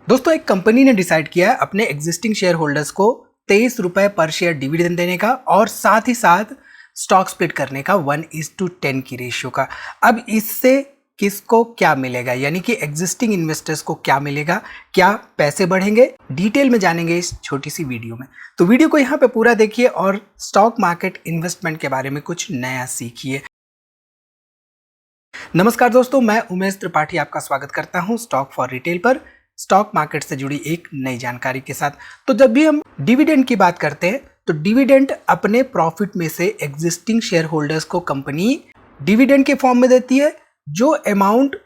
दोस्तों एक कंपनी ने डिसाइड किया है अपने एग्जिस्टिंग शेयर होल्डर्स को 23 रुपए पर शेयर डिविडेंड देने का और साथ ही साथ स्टॉक स्प्लिट करने का 1:10 की रेशियो का। अब इससे किसको क्या मिलेगा, यानी कि एग्जिस्टिंग इन्वेस्टर्स को क्या मिलेगा, क्या पैसे बढ़ेंगे, डिटेल में जानेंगे इस छोटी सी वीडियो में। तो वीडियो को यहाँ पे पूरा देखिए और स्टॉक मार्केट इन्वेस्टमेंट के बारे में कुछ नया सीखिए। नमस्कार दोस्तों, मैं उमेश त्रिपाठी आपका स्वागत करता हूँ स्टॉक फॉर रिटेल पर स्टॉक मार्केट से जुड़ी एक नई जानकारी के साथ। तो जब भी हम डिविडेंड की बात करते हैं तो डिविडेंड अपने प्रॉफिट में से एग्जिस्टिंग शेयर होल्डर्स को कंपनी डिविडेंड के फॉर्म में देती है, जो अमाउंट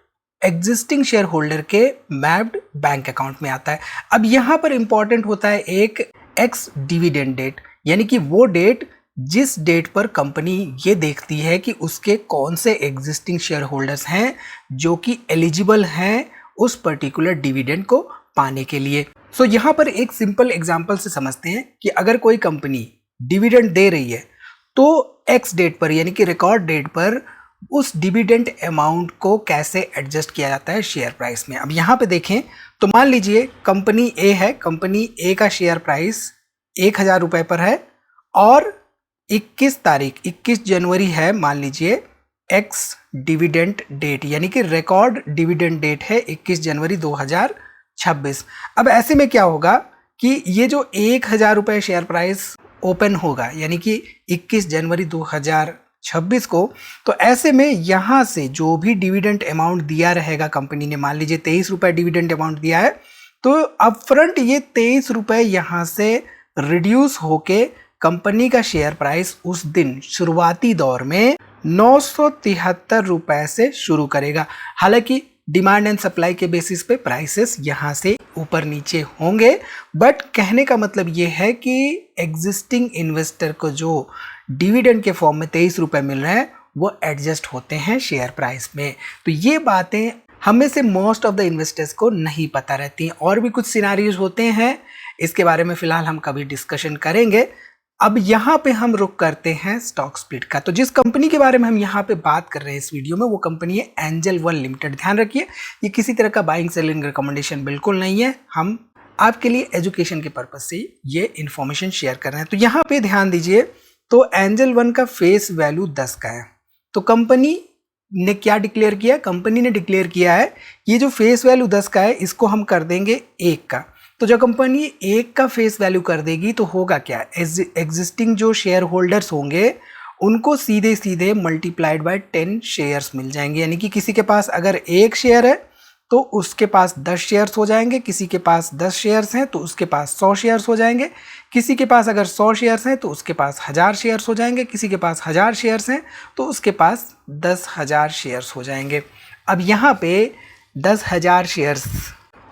एग्जिस्टिंग शेयर होल्डर के मैप्ड बैंक अकाउंट में आता है। अब यहाँ पर इंपॉर्टेंट होता है एक एक्स डिविडेंड डेट, यानी कि वो डेट जिस डेट पर कंपनी ये देखती है कि उसके कौन से एग्जिस्टिंग शेयर होल्डर्स हैं जो कि एलिजिबल हैं उस पर्टिकुलर डिविडेंड को पाने के लिए। सो यहाँ पर एक सिंपल एग्जांपल से समझते हैं कि अगर कोई कंपनी डिविडेंड दे रही है तो एक्स डेट पर, यानी कि रिकॉर्ड डेट पर उस डिविडेंड अमाउंट को कैसे एडजस्ट किया जाता है शेयर प्राइस में। अब यहाँ पे देखें तो मान लीजिए कंपनी ए है, कंपनी ए का शेयर प्राइस 1000 रुपये पर है और 21 जनवरी है, मान लीजिए एक्स डिविडेंड डेट, यानी कि रिकॉर्ड डिविडेंड डेट है 21 जनवरी 2026। अब ऐसे में क्या होगा कि ये जो 1000 रुपये शेयर प्राइस ओपन होगा, यानी कि 21 जनवरी 2026 को, तो ऐसे में यहाँ से जो भी डिविडेंड अमाउंट दिया रहेगा कंपनी ने, मान लीजिए 23 रुपये डिविडेंड अमाउंट दिया है, तो अपफ्रंट ये 23 रुपये यहाँ से रिड्यूस होके कंपनी का शेयर प्राइस उस दिन शुरुआती दौर में 973 रुपए से शुरू करेगा। हालांकि डिमांड एंड सप्लाई के बेसिस पे प्राइसेस यहाँ से ऊपर नीचे होंगे, बट कहने का मतलब ये है कि एग्जिस्टिंग इन्वेस्टर को जो डिविडेंड के फॉर्म में 23 रुपए मिल रहे हैं वो एडजस्ट होते हैं शेयर प्राइस में। तो ये बातें हमें से मोस्ट ऑफ द इन्वेस्टर्स को नहीं पता रहती हैं। और भी कुछ सिनारियोज होते हैं, इसके बारे में फिलहाल हम कभी डिस्कशन करेंगे। अब यहाँ पे हम रुक करते हैं स्टॉक स्प्लिट का। तो जिस कंपनी के बारे में हम यहाँ पे बात कर रहे हैं इस वीडियो में, वो कंपनी है एंजल वन लिमिटेड। ध्यान रखिए, ये किसी तरह का बाइंग सेलिंग रिकमेंडेशन बिल्कुल नहीं है, हम आपके लिए एजुकेशन के पर्पज से ये इन्फॉर्मेशन शेयर कर रहे हैं। तो यहाँ पे ध्यान दीजिए, तो एंजल वन का फेस वैल्यू 10 का है। तो कंपनी ने क्या डिक्लेयर किया, कंपनी ने डिक्लेयर किया है ये जो फेस वैल्यू 10 का है इसको हम कर देंगे 1 का। तो जब कंपनी 1 का फेस वैल्यू कर देगी तो होगा क्या, एग्जिस्टिंग जो शेयर होल्डर्स होंगे उनको सीधे सीधे मल्टीप्लाइड बाय 10 शेयर्स मिल जाएंगे। यानी कि किसी के पास अगर 1 शेयर है तो उसके पास 10 शेयर्स हो जाएंगे, किसी के पास 10 शेयर्स हैं तो उसके पास 100 शेयर्स हो जाएंगे, किसी के पास अगर 100 शेयर्स हैं तो उसके पास 1000 शेयर्स हो जाएंगे, किसी के पास 1000 शेयर्स हैं तो उसके पास 10,000 शेयर्स हो जाएंगे। अब यहाँ पे 10,000 शेयर्स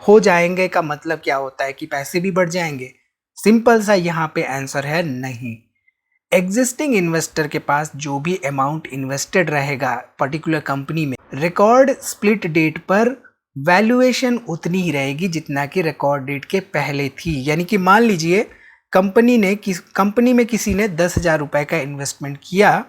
हो जाएंगे का मतलब क्या होता है कि पैसे भी बढ़ जाएंगे? सिंपल सा यहाँ पे आंसर है नहीं। एग्जिस्टिंग इन्वेस्टर के पास जो भी अमाउंट इन्वेस्टेड रहेगा पर्टिकुलर कंपनी में, रिकॉर्ड स्प्लिट डेट पर वैल्यूएशन उतनी ही रहेगी जितना कि रिकॉर्ड डेट के पहले थी। यानी कि मान लीजिए कंपनी में किसी ने 10,000 रुपये का इन्वेस्टमेंट किया,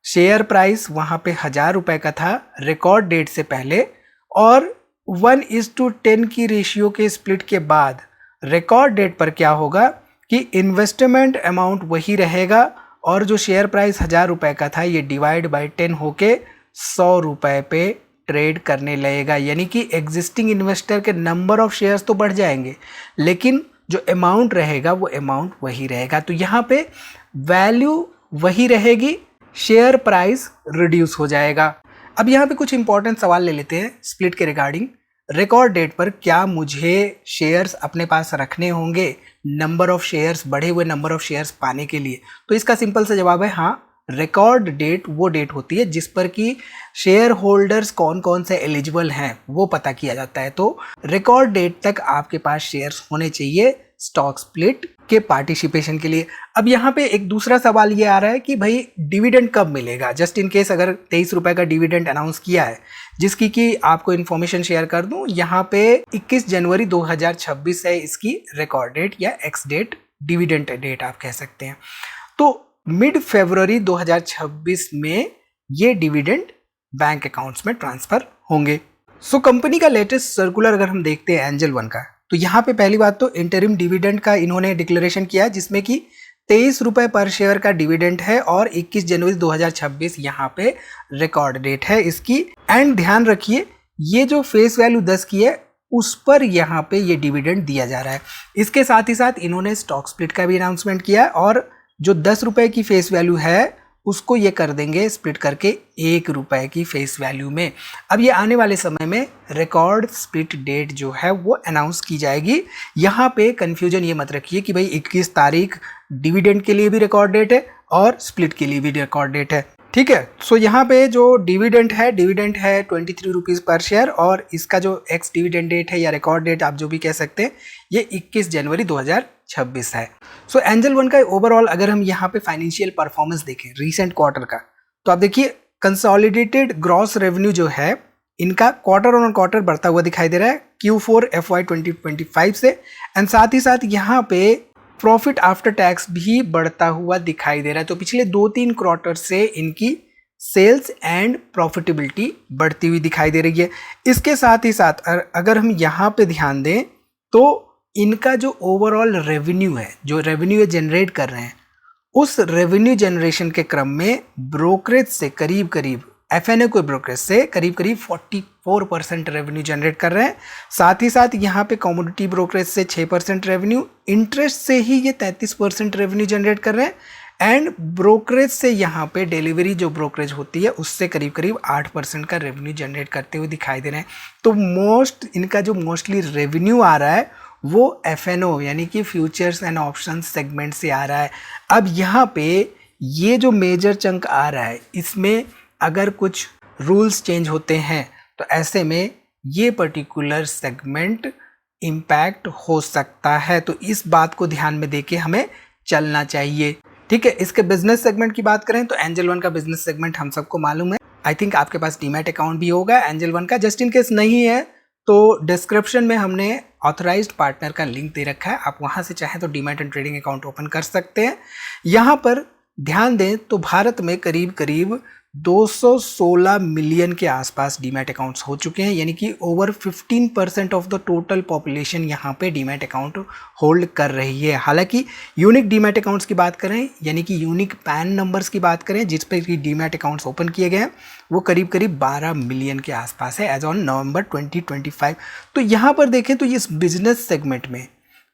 शेयर प्राइस वहाँ पे 1000 रुपये का था रिकॉर्ड डेट से पहले, और 1:10 की रेशियो के स्प्लिट के बाद रिकॉर्ड डेट पर क्या होगा कि इन्वेस्टमेंट अमाउंट वही रहेगा और जो शेयर प्राइस 1000 रुपये का था ये डिवाइड बाय 10 होके 100 रुपये पे ट्रेड करने लगेगा। यानी कि एग्जिस्टिंग इन्वेस्टर के नंबर ऑफ शेयर्स तो बढ़ जाएंगे लेकिन जो अमाउंट रहेगा वो अमाउंट वही रहेगा। तो यहाँ पे वैल्यू वही रहेगी, शेयर प्राइस रिड्यूस हो जाएगा। अब यहाँ पे कुछ इंपॉर्टेंट सवाल ले लेते हैं स्प्लिट के रिगार्डिंग। रिकॉर्ड डेट पर क्या मुझे शेयर्स अपने पास रखने होंगे नंबर ऑफ शेयर्स, बढ़े हुए नंबर ऑफ शेयर्स पाने के लिए? तो इसका सिंपल सा जवाब है हाँ। रिकॉर्ड डेट वो डेट होती है जिस पर कि शेयर होल्डर्स कौन कौन से एलिजिबल हैं वो पता किया जाता है। तो रिकॉर्ड डेट तक आपके पास शेयर्स होने चाहिए स्टॉक स्प्लिट के पार्टिसिपेशन के लिए। अब यहाँ पे एक दूसरा सवाल ये आ रहा है कि भाई डिविडेंड कब मिलेगा? जस्ट इन केस अगर 23 रुपये का डिविडेंड अनाउंस किया है, जिसकी कि आपको इन्फॉर्मेशन शेयर कर दूं, यहाँ पे 21 जनवरी 2026 है इसकी रिकॉर्ड डेट या एक्स डेट, डिविडेंड डेट आप कह सकते हैं। तो मिड फरवरी 2026 में ये डिविडेंड बैंक अकाउंट्स में ट्रांसफर होंगे। सो कंपनी का लेटेस्ट सर्कुलर अगर हम देखते हैं एंजल वन का, तो यहाँ पे पहली बात तो इंटरिम डिविडेंड का इन्होंने डिक्लेरेशन किया जिसमें कि 23 रुपए पर शेयर का डिविडेंड है और 21 जनवरी 2026 यहाँ पे रिकॉर्ड डेट है इसकी। एंड ध्यान रखिए ये जो फेस वैल्यू 10 की है उस पर यहाँ पे ये डिविडेंड दिया जा रहा है। इसके साथ ही साथ इन्होंने स्टॉक स्प्लिट का भी अनाउंसमेंट किया और जो 10 रुपए की फेस वैल्यू है उसको ये कर देंगे स्प्लिट करके 1 रुपए की फेस वैल्यू में। अब ये आने वाले समय में रिकॉर्ड स्प्लिट डेट जो है वो अनाउंस की जाएगी। यहाँ पे कंफ्यूजन ये मत रखिए कि भाई 21 तारीख डिविडेंड के लिए भी रिकॉर्ड डेट है और स्प्लिट के लिए भी रिकॉर्ड डेट है, ठीक है। सो यहाँ पे जो डिविडेंड है 23 रुपीज़ पर शेयर और इसका जो एक्स डिविडेंड डेट है या रिकॉर्ड डेट आप जो भी कह सकते हैं ये 21 जनवरी 2026 है। सो एंजल वन का ओवरऑल अगर हम यहाँ पे फाइनेंशियल परफॉर्मेंस देखें रिसेंट क्वार्टर का तो आप देखिए कंसोलिडेटेड ग्रॉस रेवेन्यू जो है इनका क्वार्टर ऑन क्वार्टर बढ़ता हुआ दिखाई दे रहा है Q4 FY 2025 से। एंड साथ ही साथ यहाँ पे प्रॉफिट आफ्टर टैक्स भी बढ़ता हुआ दिखाई दे रहा है। तो पिछले 2-3 क्वार्टर से इनकी सेल्स एंड प्रॉफिटेबिलिटी बढ़ती हुई दिखाई दे रही है। इसके साथ ही साथ अगर हम यहाँ पे ध्यान दें तो इनका जो ओवरऑल रेवेन्यू है, जो रेवेन्यू जनरेट कर रहे हैं, उस रेवेन्यू जनरेशन के क्रम में ब्रोकरेज से करीब करीब F&O को ब्रोकरेज से करीब करीब 44% रेवेन्यू जनरेट कर रहे हैं। साथ ही साथ यहाँ पे कमोडिटी ब्रोकरेज से 6% रेवेन्यू, इंटरेस्ट से ही ये 33% रेवेन्यू जनरेट कर रहे हैं एंड ब्रोकरेज से यहाँ पे डिलीवरी जो ब्रोकरेज होती है उससे करीब करीब 8% का रेवेन्यू जनरेट करते हुए दिखाई दे रहे हैं। तो इनका जो मोस्टली रेवेन्यू आ रहा है वो F&O यानी कि फ्यूचर्स एंड ऑप्शंस सेगमेंट से आ रहा है। अब यहाँ पे ये जो मेजर चंक आ रहा है इसमें अगर कुछ रूल्स चेंज होते हैं तो ऐसे में ये पर्टिकुलर सेगमेंट इम्पैक्ट हो सकता है। तो इस बात को ध्यान में देके हमें चलना चाहिए, ठीक है। इसके बिजनेस सेगमेंट की बात करें तो एंजल वन का बिजनेस सेगमेंट हम सबको मालूम है। आई थिंक आपके पास डीमैट अकाउंट भी होगा एंजल वन का। जस्ट इन केस नहीं है तो डिस्क्रिप्शन में हमने ऑथराइज्ड पार्टनर का लिंक दे रखा है, आप वहां से चाहें तो demat and trading account open कर सकते हैं। यहाँ पर ध्यान दें तो भारत में करीब करीब 216 मिलियन के आसपास डीमैट अकाउंट्स हो चुके हैं, यानी कि over 15% of the total population यहाँ पे डीमैट अकाउंट होल्ड कर रही है। हालांकि यूनिक डीमैट अकाउंट्स की बात करें यानी कि यूनिक पैन नंबर्स की बात करें जिस पर डीमैट अकाउंट्स ओपन किए गए हैं वो करीब करीब 12 मिलियन के आसपास है एज ऑन नवंबर 2025। तो यहाँ पर देखें तो इस बिजनेस सेगमेंट में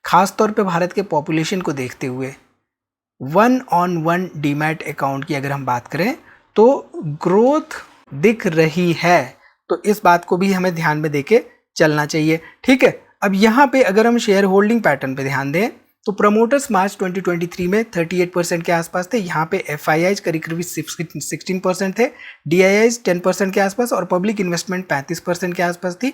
खासतौर पर भारत के पॉपुलेशन को देखते हुए 1-on-1 डीमैट अकाउंट की अगर हम बात करें तो ग्रोथ दिख रही है। तो इस बात को भी हमें ध्यान में देके चलना चाहिए, ठीक है। अब यहाँ पे अगर हम शेयर होल्डिंग पैटर्न पे ध्यान दें तो प्रमोटर्स मार्च 2023 में 38% के आसपास थे। यहाँ पे FIIs करीब करीब 16% थे, DIIs 10% के आसपास और पब्लिक इन्वेस्टमेंट 35% के आसपास थी।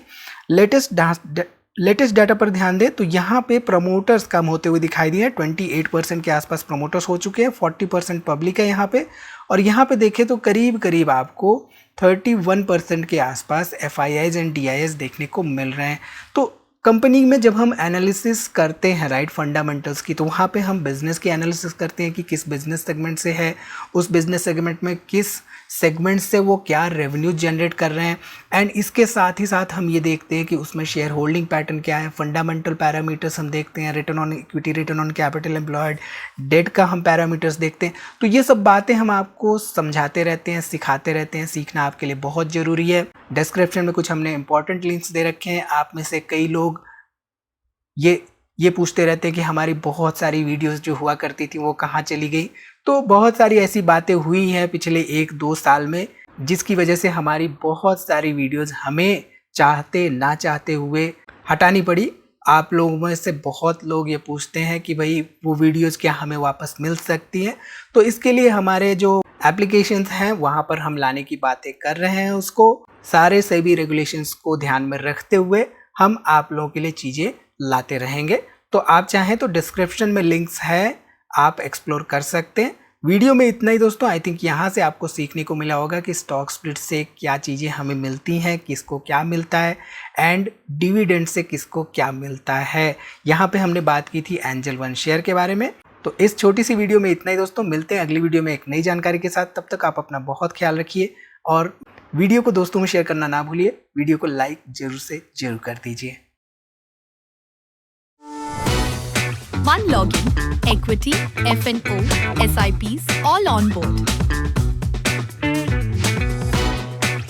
लेटेस्ट डाटा पर ध्यान दें तो यहाँ पे प्रमोटर्स कम होते हुए दिखाई दिए, 28% के आसपास प्रमोटर्स हो चुके हैं, 40% पब्लिक है यहाँ पे। और यहाँ पे देखें तो करीब करीब आपको 31% के आसपास FIIs एंड DIIs देखने को मिल रहे हैं। तो कंपनी में जब हम एनालिसिस करते हैं राइट फंडामेंटल्स की तो वहाँ पे हम बिजनेस की एनालिसिस करते हैं कि किस बिजनेस सेगमेंट से है, उस बिजनेस सेगमेंट में किस सेगमेंट से वो क्या रेवेन्यू जनरेट कर रहे हैं एंड इसके साथ ही साथ हम ये देखते हैं कि उसमें शेयर होल्डिंग पैटर्न क्या है, फंडामेंटल पैरामीटर्स हम देखते हैं, return on equity, return on capital employed, debt का हम पैरामीटर्स देखते हैं। तो ये सब बातें हम आपको समझाते रहते हैं, सिखाते रहते हैं, सीखना आपके लिए बहुत ज़रूरी है। डिस्क्रिप्शन में कुछ हमने इंपॉर्टेंट लिंक्स दे रखे हैं। आप में से कई लोग ये पूछते रहते हैं कि हमारी बहुत सारी वीडियोस जो हुआ करती थी वो कहाँ चली गई। तो बहुत सारी ऐसी बातें हुई हैं पिछले 1-2 साल में जिसकी वजह से हमारी बहुत सारी वीडियोस हमें चाहते ना चाहते हुए हटानी पड़ी। आप लोगों में से बहुत लोग ये पूछते हैं कि भाई वो वीडियोस क्या हमें वापस मिल सकती हैं, तो इसके लिए हमारे जो एप्लीकेशंस हैं वहाँ पर हम लाने की बातें कर रहे हैं। उसको सारे सभी रेगुलेशंस को ध्यान में रखते हुए हम आप लोगों के लिए चीज़ें लाते रहेंगे। तो आप चाहें तो डिस्क्रिप्शन में लिंक्स है, आप एक्सप्लोर कर सकते हैं। वीडियो में इतना ही दोस्तों। आई थिंक यहाँ से आपको सीखने को मिला होगा कि स्टॉक स्प्लिट से क्या चीज़ें हमें मिलती हैं, किसको क्या मिलता है एंड डिविडेंड से किसको क्या मिलता है। यहाँ पे हमने बात की थी एंजल वन शेयर के बारे में। तो इस छोटी सी वीडियो में इतना ही दोस्तों। मिलते हैं अगली वीडियो में एक नई जानकारी के साथ। तब तक आप अपना बहुत ख्याल रखिए और वीडियो को दोस्तों में शेयर करना ना भूलिए। वीडियो को लाइक जरूर से जरूर कर दीजिए। One login, equity, F&O, SIPs, all on board.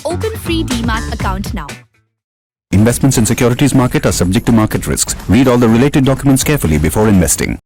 Open free DMAT account now. Investments in securities market are subject to market risks. Read all the related documents carefully before investing.